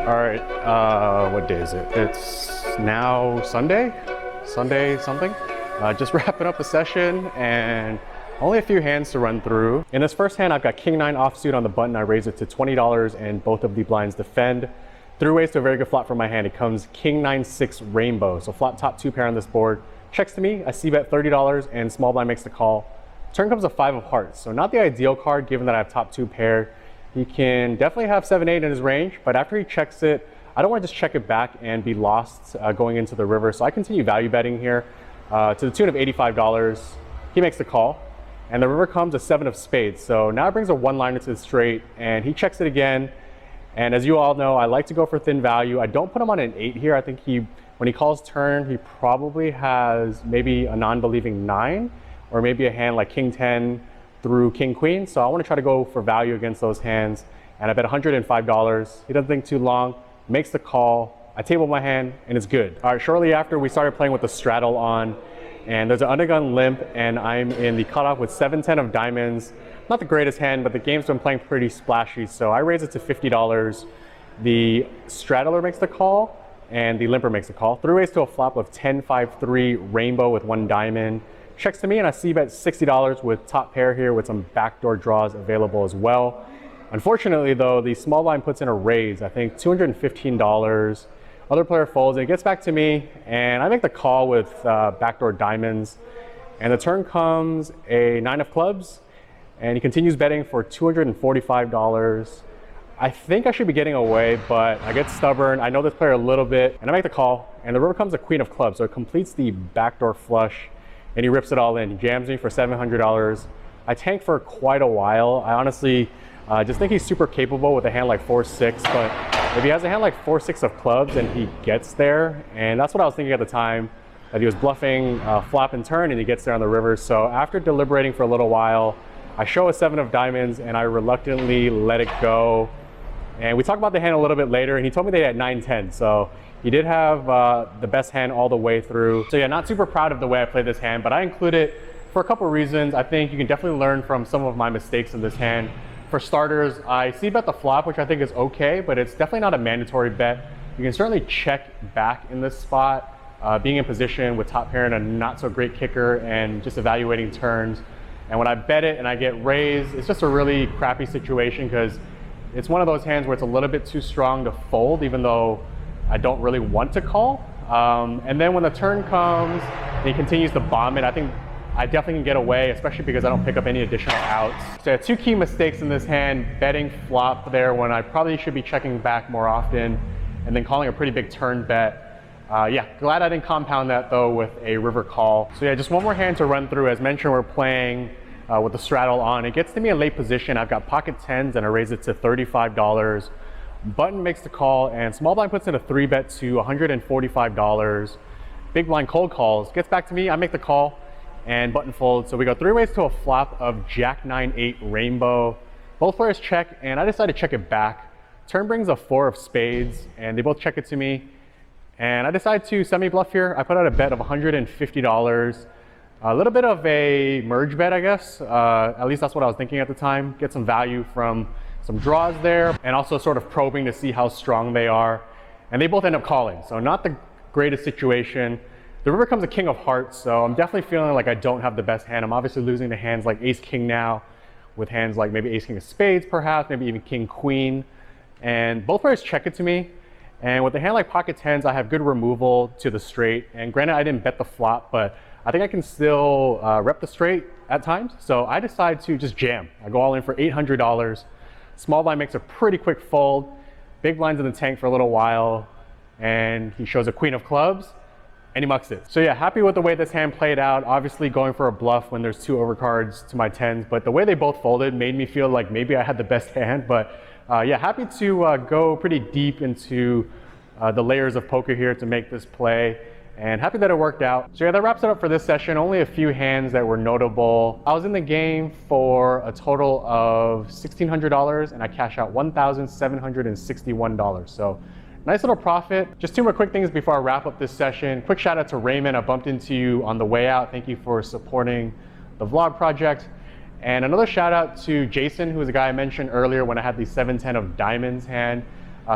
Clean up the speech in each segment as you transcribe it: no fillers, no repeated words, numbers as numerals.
All right, what day is it? It's now Sunday something. Just wrapping up the session and only a few hands to run through. In this first hand, I've got King 9 offsuit on the button. I raise it to $20 and both of the blinds defend. Through ways to a very good flop from my hand. It comes King 9-6 rainbow. So flop top 2 pair on this board. Checks to me, I c-bet $30 and small blind makes the call. Turn comes a 5 of hearts. So not the ideal card given that I have top 2 pair. He can definitely have 7-8 in his range, but after he checks it, I don't want to just check it back and be lost going into the river. So I continue value betting here to the tune of $85. He makes the call, and the river comes a 7 of spades. So now it brings a 1-liner to the straight, and he checks it again. And as you all know, I like to go for thin value. I don't put him on an 8 here. I think when he calls turn, he probably has maybe a non-believing 9, or maybe a hand like King 10 through King Queen. So I want to try to go for value against those hands. And I bet $105. He doesn't think too long, makes the call. I table my hand and it's good. All right, shortly after we started playing with the straddle on, and there's an undergun limp, and I'm in the cutoff with 7-10 of diamonds. Not the greatest hand, but the game's been playing pretty splashy, so I raise it to $50. The straddler makes the call, and the limper makes the call. Through ways to a flop of 10-5-3 rainbow with 1 diamond. Checks to me, and I c-bet $60 with top pair here with some backdoor draws available as well. Unfortunately though, the small blind puts in a raise, I think $215. Other player folds, and it gets back to me, and I make the call with backdoor diamonds. And the turn comes a 9 of clubs, and he continues betting for $245. I think I should be getting away, but I get stubborn. I know this player a little bit, and I make the call, and the river comes a queen of clubs, so it completes the backdoor flush, and he rips it all in. He jams me for $700. I tank for quite a while. I honestly just think he's super capable with a hand like 4-6, but if he has a hand like 4-6 of clubs and he gets there, and that's what I was thinking at the time, that he was bluffing flop and turn and he gets there on the river. So after deliberating for a little while, I show a 7 of diamonds and I reluctantly let it go. And we talked about the hand a little bit later, and he told me they had 9-10. So he did have the best hand all the way through. So yeah, not super proud of the way I played this hand, but I include it for a couple reasons. I think you can definitely learn from some of my mistakes in this hand. For starters, I c-bet the flop, which I think is okay, but it's definitely not a mandatory bet. You can certainly check back in this spot, being in position with top pair and a not so great kicker and just evaluating turns. And when I bet it and I get raised, it's just a really crappy situation because it's one of those hands where it's a little bit too strong to fold, even though I don't really want to call. And then when the turn comes and he continues to bomb it, I think I definitely can get away, especially because I don't pick up any additional outs. So I had 2 key mistakes in this hand: betting flop there when I probably should be checking back more often, and then calling a pretty big turn bet. Yeah, glad I didn't compound that though with a river call. So yeah, just one more hand to run through. As mentioned, we're playing with the straddle on. It gets to me in late position. I've got pocket 10s and I raise it to $35. Button makes the call, and small blind puts in a 3-bet to $145. Big blind cold calls, gets back to me, I make the call, and button folds. So we go 3 ways to a flop of Jack 9-8 rainbow. Both players check, and I decide to check it back. Turn brings a 4 of spades, and they both check it to me. And I decide to semi-bluff here. I put out a bet of $150. A little bit of a merge bet, I guess. At least that's what I was thinking at the time. Get some value from some draws there, and also sort of probing to see how strong they are. And they both end up calling, so not the greatest situation. The river comes a king of hearts, so I'm definitely feeling like I don't have the best hand. I'm obviously losing to hands like ace king now, with hands like maybe ace king of spades perhaps, maybe even king queen. And both players check it to me. And with a hand like pocket tens, I have good removal to the straight. And granted, I didn't bet the flop, but I think I can still rep the straight at times. So I decide to just jam. I go all in for $800. Small blind makes a pretty quick fold. Big blind's in the tank for a little while. And he shows a queen of clubs and he mucks it. So yeah, happy with the way this hand played out. Obviously going for a bluff when there's two overcards to my tens, but the way they both folded made me feel like maybe I had the best hand. But yeah, happy to go pretty deep into the layers of poker here to make this play, and happy that it worked out. So yeah, that wraps it up for this session. Only a few hands that were notable. I was in the game for a total of $1,600 and I cashed out $1,761. So nice little profit. Just two more quick things before I wrap up this session. Quick shout out to Raymond. I bumped into you on the way out. Thank you for supporting the vlog project. And another shout out to Jason, who was a guy I mentioned earlier when I had the 7-10 of diamonds hand.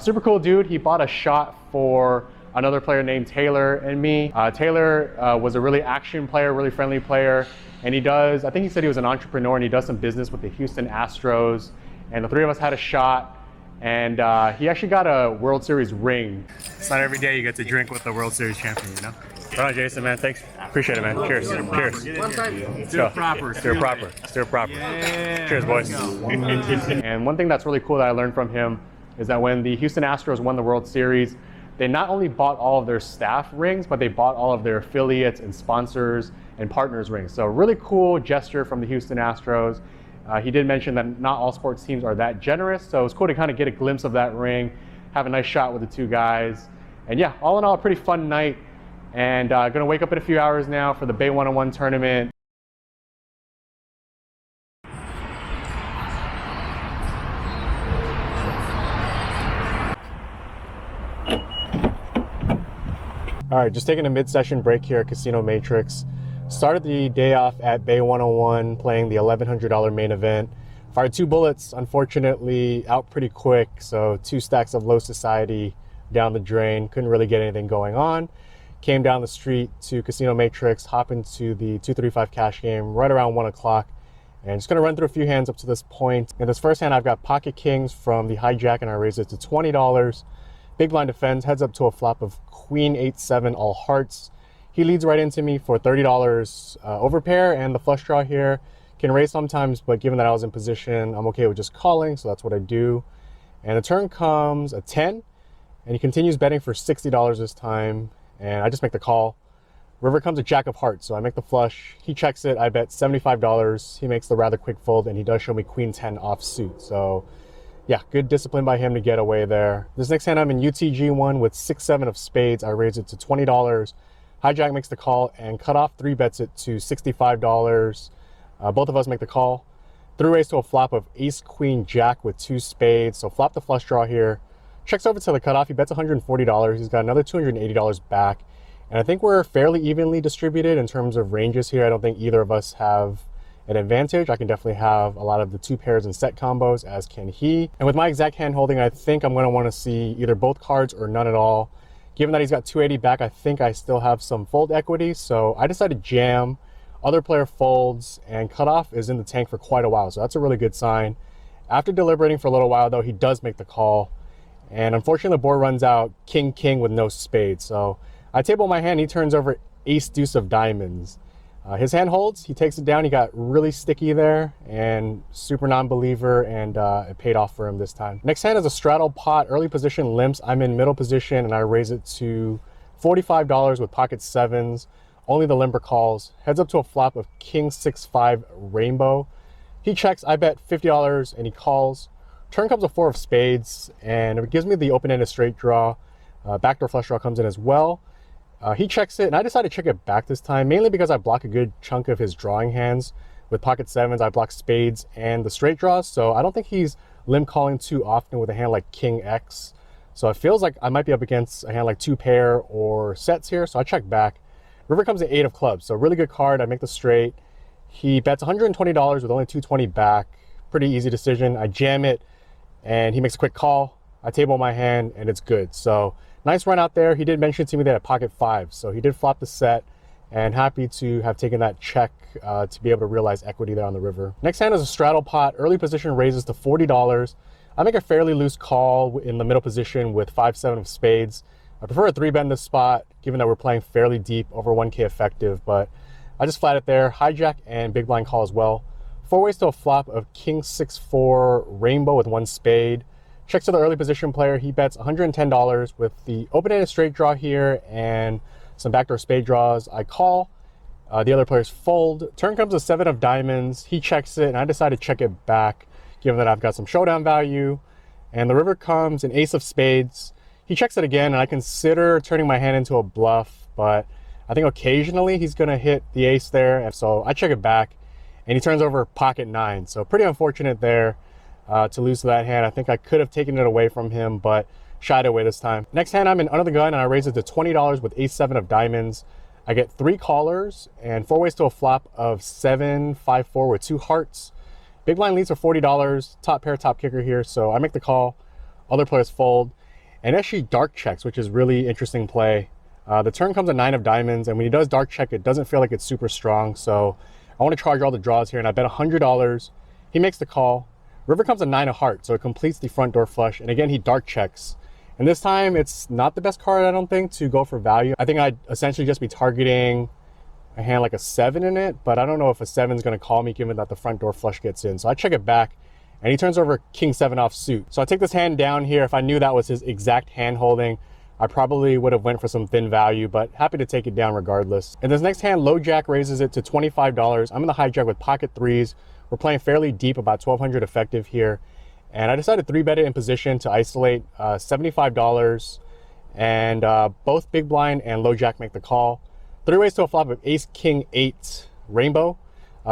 Super cool dude. He bought a shot for another player named Taylor and me. Taylor was a really action player, really friendly player. And he does, I think he said he was an entrepreneur and he does some business with the Houston Astros. And the three of us had a shot. And he actually got a World Series ring. It's not every day you get to drink with the World Series champion, you know? All right, Jason, man, thanks. Appreciate it, man. Cheers. Cheers. Steer proper. Steer proper. Steer proper. Yeah. Cheers, boys. And one thing that's really cool that I learned from him is that when the Houston Astros won the World Series, they not only bought all of their staff rings, but they bought all of their affiliates and sponsors and partners rings. So really cool gesture from the Houston Astros. He did mention that not all sports teams are that generous, so it's cool to kind of get a glimpse of that ring, have a nice shot with the two guys. And yeah, all in all, a pretty fun night. And gonna wake up in a few hours now for the Bay 101 tournament. All right, just taking a mid-session break here at Casino M8trix. Started the day off at Bay 101 playing the $1,100 main event. Fired 2 bullets, unfortunately out pretty quick, so 2 stacks of low society down the drain. Couldn't really get anything going on. Came down the street to Casino M8trix, hop into the 235 cash game right around 1 o'clock. And just gonna run through a few hands up to this point. In this first hand, I've got pocket kings from the hijack and I raised it to $20. Big blind defends, heads up to a flop of queen 8-7 all hearts. He leads right into me for $30 over pair, and the flush draw here can raise sometimes, but given that I was in position, I'm okay with just calling, so that's what I do. And the turn comes a 10, and he continues betting for $60 this time, and I just make the call. River comes a jack of hearts, so I make the flush. He checks it, I bet $75. He makes the rather quick fold, and he does show me queen 10 offsuit. So yeah, good discipline by him to get away there. This next hand, I'm in UTG1 with 6-7 of spades. I raise it to $20. Hijack makes the call, and cutoff 3-bets it to $65. Both of us make the call. Through raise to a flop of ace, queen, jack with 2 spades. So flop the flush draw here. Checks over to the cutoff. He bets $140. He's got another $280 back. And I think we're fairly evenly distributed in terms of ranges here. I don't think either of us have an advantage. I can definitely have a lot of the 2 pairs and set combos, as can he. And with my exact hand holding, I think I'm going to want to see either both cards or none at all. Given that he's got 280 back, I think I still have some fold equity, so I decided to jam. Other player folds, and cutoff is in the tank for quite a while, so that's a really good sign. After deliberating for a little while, though, he does make the call. And unfortunately, the board runs out king-king with no spades. So I table my hand, he turns over ace-deuce of diamonds. His hand holds, he takes it down, he got really sticky there, and super non-believer, and it paid off for him this time. Next hand is a straddle pot, early position limps. I'm in middle position, and I raise it to $45 with pocket sevens. Only the limber calls. Heads up to a flop of king 6-5 rainbow. He checks, I bet $50, and he calls. Turn comes a 4 of spades, and it gives me the open-ended straight draw. Backdoor flush draw comes in as well. He checks it, and I decided to check it back this time, mainly because I block a good chunk of his drawing hands. With pocket sevens, I block spades and the straight draws, so I don't think he's limp calling too often with a hand like king X. So it feels like I might be up against a hand like 2 pair or sets here, so I check back. River comes at 8 of clubs, so really good card. I make the straight. He bets $120 with only $220 back. Pretty easy decision. I jam it, and he makes a quick call. I table my hand, and it's good. So Nice run out there. He did mention to me that at pocket 5, so he did flop the set, and happy to have taken that check to be able to realize equity there on the river. Next hand is a straddle pot. Early position raises to $40. I make a fairly loose call in the middle position with 5-7 of spades. I prefer a 3-bet in this spot, given that we're playing fairly deep, over 1K effective, but I just flat it there. Hijack and big blind call as well. 4 ways to a flop of king 6-4 rainbow with 1 spade. Checks to the early position player. He bets $110 with the open-ended straight draw here and some backdoor spade draws. I call. The other players fold. Turn comes a 7 of diamonds. He checks it, and I decide to check it back, given that I've got some showdown value. And the river comes an ace of spades. He checks it again, and I consider turning my hand into a bluff, but I think occasionally he's going to hit the ace there, and so I check it back, and he turns over pocket 9. So pretty unfortunate there to lose to that hand. I think I could have taken it away from him, but shied away this time. Next hand, I'm in under the gun, and I raise it to $20 with ace-7 of diamonds. I get 3 callers and 4 ways to a flop of 7-5-4 with 2 hearts. Big blind leads for $40, top pair, top kicker here, so I make the call. Other players fold. And actually dark checks, which is really interesting play. The turn comes a 9 of diamonds, and when he does dark check, it doesn't feel like it's super strong, so I want to charge all the draws here, and I bet $100. He makes the call. River comes a 9 of hearts, so it completes the front door flush, and again, he dark checks. And this time, it's not the best card, I don't think, to go for value. I think I'd essentially just be targeting a hand like a 7 in it, but I don't know if a 7 is going to call me given that the front door flush gets in. So I check it back, and he turns over king 7 offsuit. So I take this hand down here. If I knew that was his exact hand holding, I probably would have went for some thin value, but happy to take it down regardless. And this next hand, low jack raises it to $25. I'm in the hijack with pocket 3s. We're playing fairly deep, about 1,200 effective here. And I decided 3-bet it in position to isolate $75. And both big blind and low jack make the call. 3 ways to a flop of ace, king, 8, rainbow.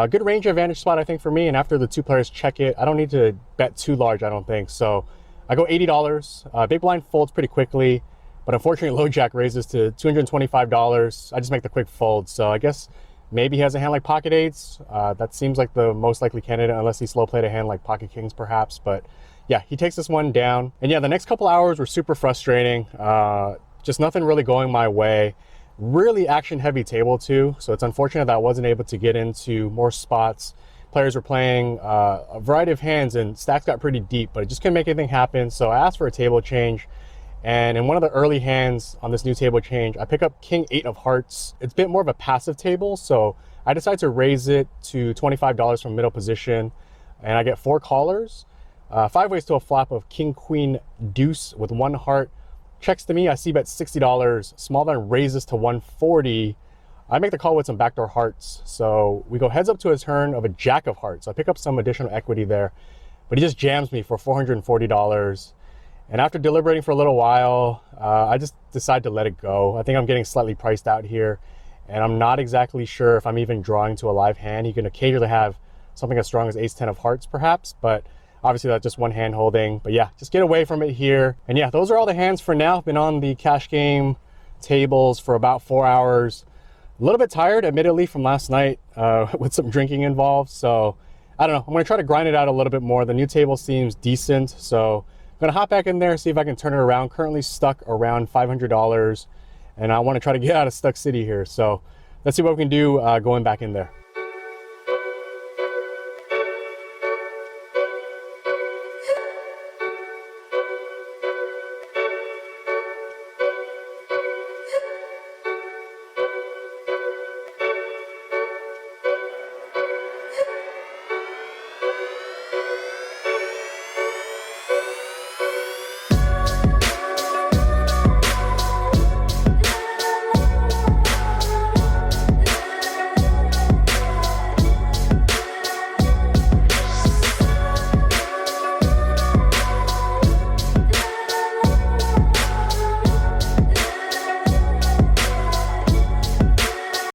Good range advantage spot, I think, for me. And after the 2 players check it, I don't need to bet too large, I don't think. So I go $80. Big blind folds pretty quickly, but unfortunately, low jack raises to $225. I just make the quick fold. So I guess maybe he has a hand like pocket 8s. That seems like the most likely candidate, unless he slow played a hand like pocket kings, perhaps. But yeah, he takes this one down. And yeah, the next couple hours were super frustrating. Just nothing really going my way. Really action heavy table too, so it's unfortunate that I wasn't able to get into more spots. Players were playing a variety of hands, and stacks got pretty deep, but it just couldn't make anything happen. So I asked for a table change, and in one of the early hands on this new table change, I pick up king 8 of hearts. It's a bit more of a passive table, so I decide to raise it to $25 from middle position, and I get 4 callers. 5 ways to a flop of king queen deuce with 1 heart. Checks to me, I see bet $60. Small blind raises to 140. I make the call with some backdoor hearts. So we go heads up to a turn of a jack of hearts. I pick up some additional equity there, but he just jams me for $440. And after deliberating for a little while, I just decide to let it go. I think I'm getting slightly priced out here, and I'm not exactly sure if I'm even drawing to a live hand. He can occasionally have something as strong as ace-10 of hearts perhaps, but obviously that's just one hand holding. But yeah, just get away from it here. And yeah, those are all the hands for now. I've been on the cash game tables for about 4 hours. A little bit tired, admittedly, from last night with some drinking involved. So I don't know, I'm gonna try to grind it out a little bit more. The new table seems decent, so I'm gonna hop back in there, see if I can turn it around. Currently stuck around $500, and I wanna try to get out of Stuck City here. So let's see what we can do going back in there.